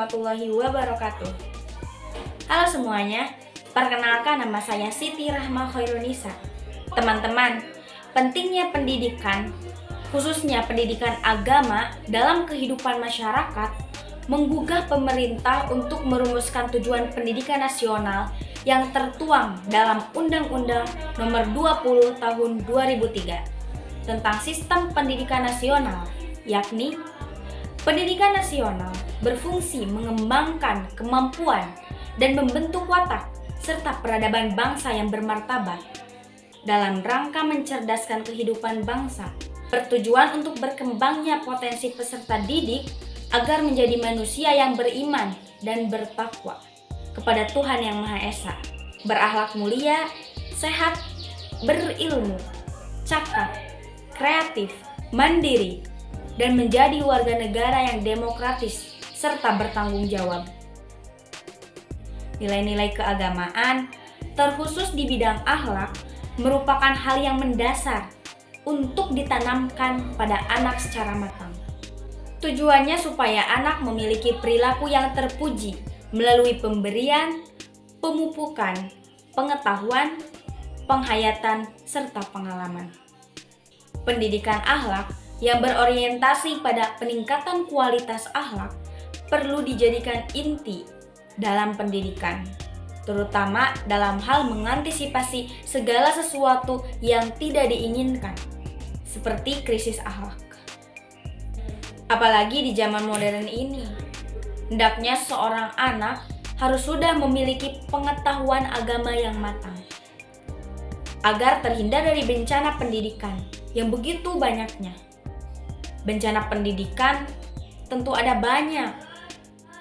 warahmatullahi wabarakatuh. Halo semuanya, perkenalkan nama saya Siti Rahma Khairunisa. Teman-teman, pentingnya pendidikan, khususnya pendidikan agama dalam kehidupan masyarakat, menggugah pemerintah untuk merumuskan tujuan pendidikan nasional yang tertuang dalam Undang-Undang Nomor 20 Tahun 2003 tentang Sistem Pendidikan Nasional, yakni pendidikan nasional berfungsi mengembangkan kemampuan dan membentuk watak serta peradaban bangsa yang bermartabat dalam rangka mencerdaskan kehidupan bangsa, bertujuan untuk berkembangnya potensi peserta didik agar menjadi manusia yang beriman dan bertakwa kepada Tuhan Yang Maha Esa, berakhlak mulia, sehat, berilmu, cakap, kreatif, mandiri, dan menjadi warga negara yang demokratis serta bertanggung jawab. Nilai-nilai keagamaan, terkhusus di bidang akhlak, merupakan hal yang mendasar untuk ditanamkan pada anak secara matang. Tujuannya supaya anak memiliki perilaku yang terpuji melalui pemberian, pemupukan, pengetahuan, penghayatan, serta pengalaman. Pendidikan akhlak yang berorientasi pada peningkatan kualitas akhlak perlu dijadikan inti dalam pendidikan, terutama dalam hal mengantisipasi segala sesuatu yang tidak diinginkan, seperti krisis akhlak. Apalagi di zaman modern ini, hendaknya seorang anak harus sudah memiliki pengetahuan agama yang matang, agar terhindar dari bencana pendidikan yang begitu banyaknya. Bencana pendidikan tentu ada banyak.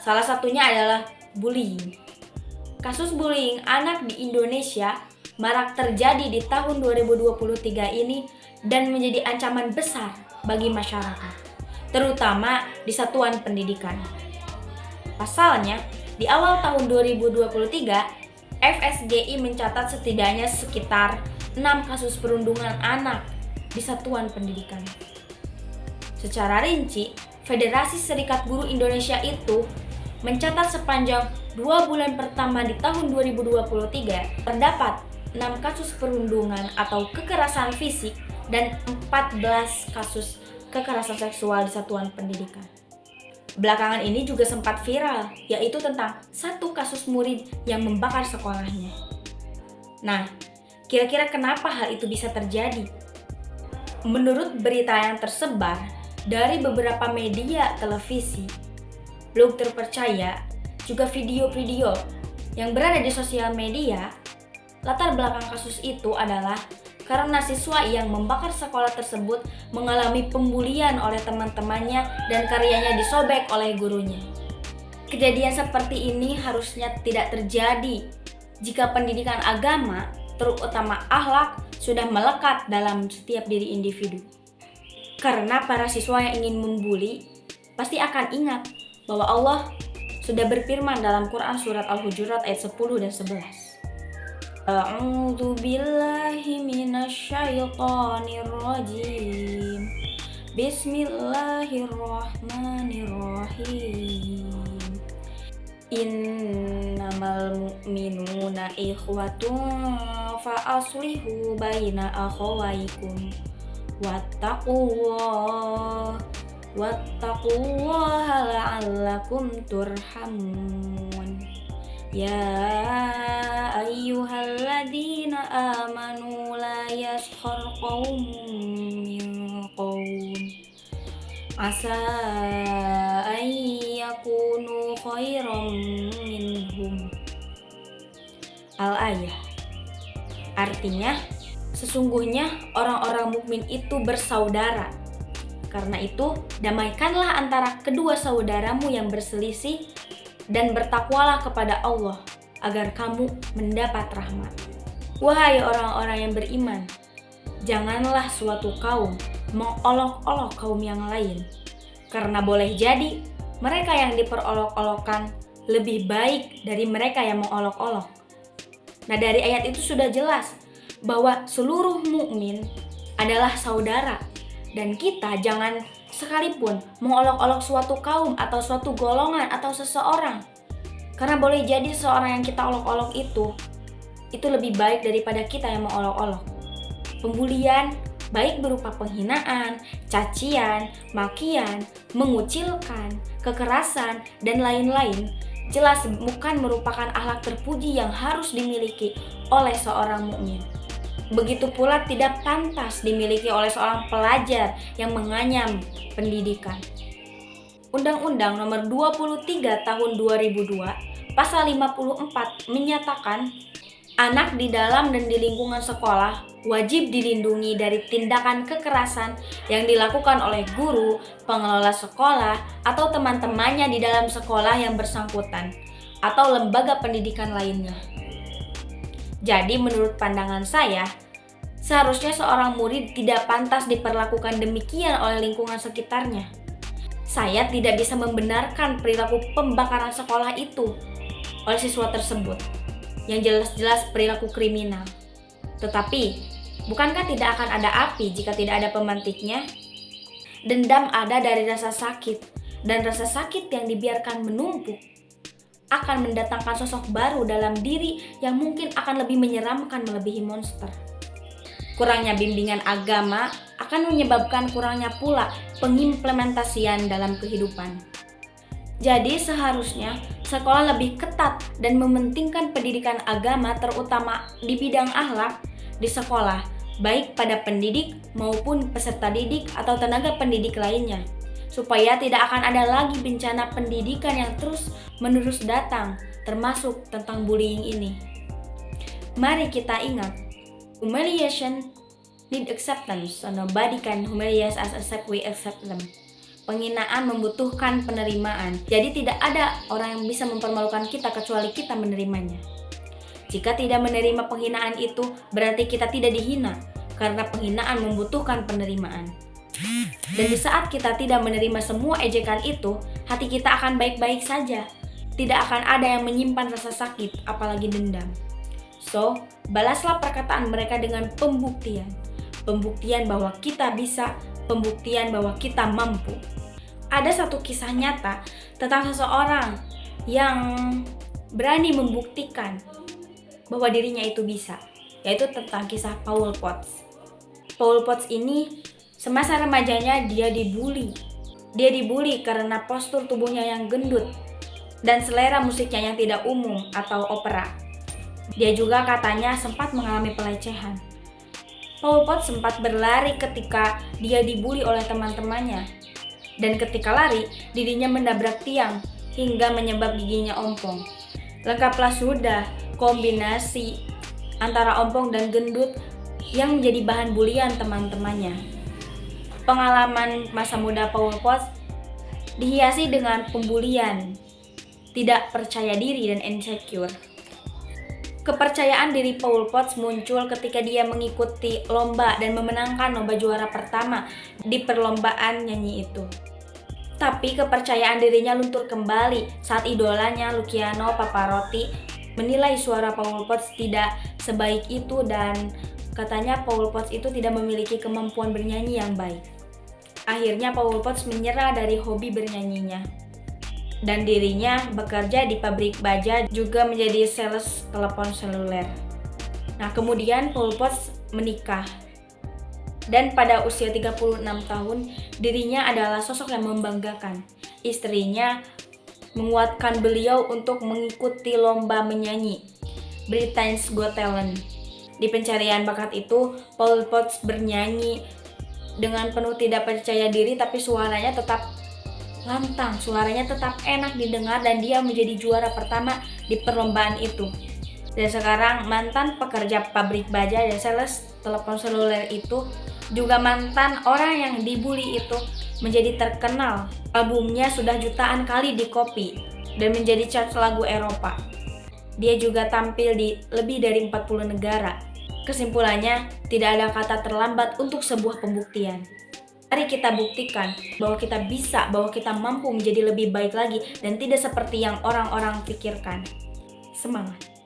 Salah satunya adalah bullying. Kasus bullying anak di Indonesia marak terjadi di tahun 2023 ini dan menjadi ancaman besar bagi masyarakat, terutama di satuan pendidikan. Pasalnya, di awal tahun 2023, FSGI mencatat setidaknya sekitar 6 kasus perundungan anak di satuan pendidikan. Secara rinci, Federasi Serikat Guru Indonesia itu mencatat sepanjang 2 bulan pertama di tahun 2023 terdapat 6 kasus perundungan atau kekerasan fisik dan 14 kasus kekerasan seksual di satuan pendidikan. Belakangan ini juga sempat viral, yaitu tentang satu kasus murid yang membakar sekolahnya. Nah, kira-kira kenapa hal itu bisa terjadi? Menurut berita yang tersebar dari beberapa media televisi, blog terpercaya, juga video-video yang berada di sosial media, latar belakang kasus itu adalah karena siswa yang membakar sekolah tersebut mengalami pembulian oleh teman-temannya dan karyanya disobek oleh gurunya. Kejadian seperti ini harusnya tidak terjadi jika pendidikan agama, terutama akhlak, sudah melekat dalam setiap diri individu. Karena para siswa yang ingin membuli pasti akan ingat bahwa Allah sudah berfirman dalam Quran surat Al-Hujurat ayat 10 dan 11. A'udzu billahi minasyaitonir rajim. Bismillahirrahmanirrahim. Innamal mu'minuna ikhwatun fa aslihu baina akhawaykum wattaqullaha la'allakum turhamun. Ya ayyuhalladzina amanu la yaskhar qaumun min qaum asa an yakunu khairan minhum. Al-ayah. Artinya, sesungguhnya orang-orang mukmin itu bersaudara. Karena itu, damaikanlah antara kedua saudaramu yang berselisih dan bertakwalah kepada Allah agar kamu mendapat rahmat. Wahai orang-orang yang beriman, janganlah suatu kaum mengolok-olok kaum yang lain, karena boleh jadi mereka yang diperolok-olokkan lebih baik dari mereka yang mengolok-olok. Nah, dari ayat itu sudah jelas bahwa seluruh mukmin adalah saudara dan kita jangan sekalipun mengolok-olok suatu kaum atau suatu golongan atau seseorang. Karena boleh jadi seseorang yang kita olok-olok itu lebih baik daripada kita yang mengolok-olok. Pembulian, baik berupa penghinaan, cacian, makian, mengucilkan, kekerasan, dan lain-lain, jelas bukan merupakan akhlak terpuji yang harus dimiliki oleh seorang mukmin. Begitu pula tidak pantas dimiliki oleh seorang pelajar yang menganyam pendidikan. Undang-Undang Nomor 23 Tahun 2002, Pasal 54 menyatakan anak di dalam dan di lingkungan sekolah wajib dilindungi dari tindakan kekerasan yang dilakukan oleh guru, pengelola sekolah, atau teman-temannya di dalam sekolah yang bersangkutan, atau lembaga pendidikan lainnya. Jadi menurut pandangan saya, seharusnya seorang murid tidak pantas diperlakukan demikian oleh lingkungan sekitarnya. Saya tidak bisa membenarkan perilaku pembakaran sekolah itu oleh siswa tersebut, yang jelas-jelas perilaku kriminal. Tetapi, bukankah tidak akan ada api jika tidak ada pemantiknya? Dendam ada dari rasa sakit, dan rasa sakit yang dibiarkan menumpuk akan mendatangkan sosok baru dalam diri yang mungkin akan lebih menyeramkan melebihi monster. Kurangnya bimbingan agama akan menyebabkan kurangnya pula pengimplementasian dalam kehidupan. Jadi seharusnya sekolah lebih ketat dan mementingkan pendidikan agama terutama di bidang akhlak di sekolah, baik pada pendidik maupun peserta didik atau tenaga pendidik lainnya, supaya tidak akan ada lagi bencana pendidikan yang terus-menerus datang, termasuk tentang bullying ini. Mari kita ingat, humiliation need acceptance, so nobody can humiliate us except we accept them. Penghinaan membutuhkan penerimaan, jadi tidak ada orang yang bisa mempermalukan kita kecuali kita menerimanya. Jika tidak menerima penghinaan itu, berarti kita tidak dihina, karena penghinaan membutuhkan penerimaan. Dan di saat kita tidak menerima semua ejekan itu, hati kita akan baik-baik saja. Tidak akan ada yang menyimpan rasa sakit, apalagi dendam. So, balaslah perkataan mereka dengan pembuktian. Pembuktian bahwa kita bisa, pembuktian bahwa kita mampu. Ada satu kisah nyata tentang seseorang yang berani membuktikan bahwa dirinya itu bisa, yaitu tentang kisah Paul Potts. Paul Potts ini semasa remajanya dia dibully. Dia dibully karena postur tubuhnya yang gendut dan selera musiknya yang tidak umum atau opera. Dia juga katanya sempat mengalami pelecehan. Paul Potts sempat berlari ketika dia dibully oleh teman-temannya. Dan ketika lari, dirinya menabrak tiang hingga menyebab giginya ompong. Lengkaplah sudah kombinasi antara ompong dan gendut yang menjadi bahan bulian teman-temannya. Pengalaman masa muda Paul Potts dihiasi dengan pembulian, tidak percaya diri dan insecure. Kepercayaan diri Paul Potts muncul ketika dia mengikuti lomba dan memenangkan lomba juara pertama di perlombaan nyanyi itu. Tapi kepercayaan dirinya luntur kembali saat idolanya Luciano Pavarotti menilai suara Paul Potts tidak sebaik itu dan katanya Paul Potts itu tidak memiliki kemampuan bernyanyi yang baik. Akhirnya Paul Potts menyerah dari hobi bernyanyinya. Dan dirinya bekerja di pabrik baja, juga menjadi sales telepon seluler. Nah, kemudian Paul Potts menikah. Dan pada usia 36 tahun, dirinya adalah sosok yang membanggakan. Istrinya menguatkan beliau untuk mengikuti lomba menyanyi Britain's Got Talent. Di pencarian bakat itu, Paul Potts bernyanyi dengan penuh tidak percaya diri, tapi suaranya tetap lantang, suaranya tetap enak didengar dan dia menjadi juara pertama di perlombaan itu. Dan sekarang mantan pekerja pabrik baja dan sales telepon seluler itu juga mantan orang yang dibully itu menjadi terkenal. Albumnya sudah jutaan kali di-copy dan menjadi chart lagu Eropa. Dia juga tampil di lebih dari 40 negara. Kesimpulannya, tidak ada kata terlambat untuk sebuah pembuktian. Mari kita buktikan bahwa kita bisa, bahwa kita mampu menjadi lebih baik lagi dan tidak seperti yang orang-orang pikirkan. Semangat!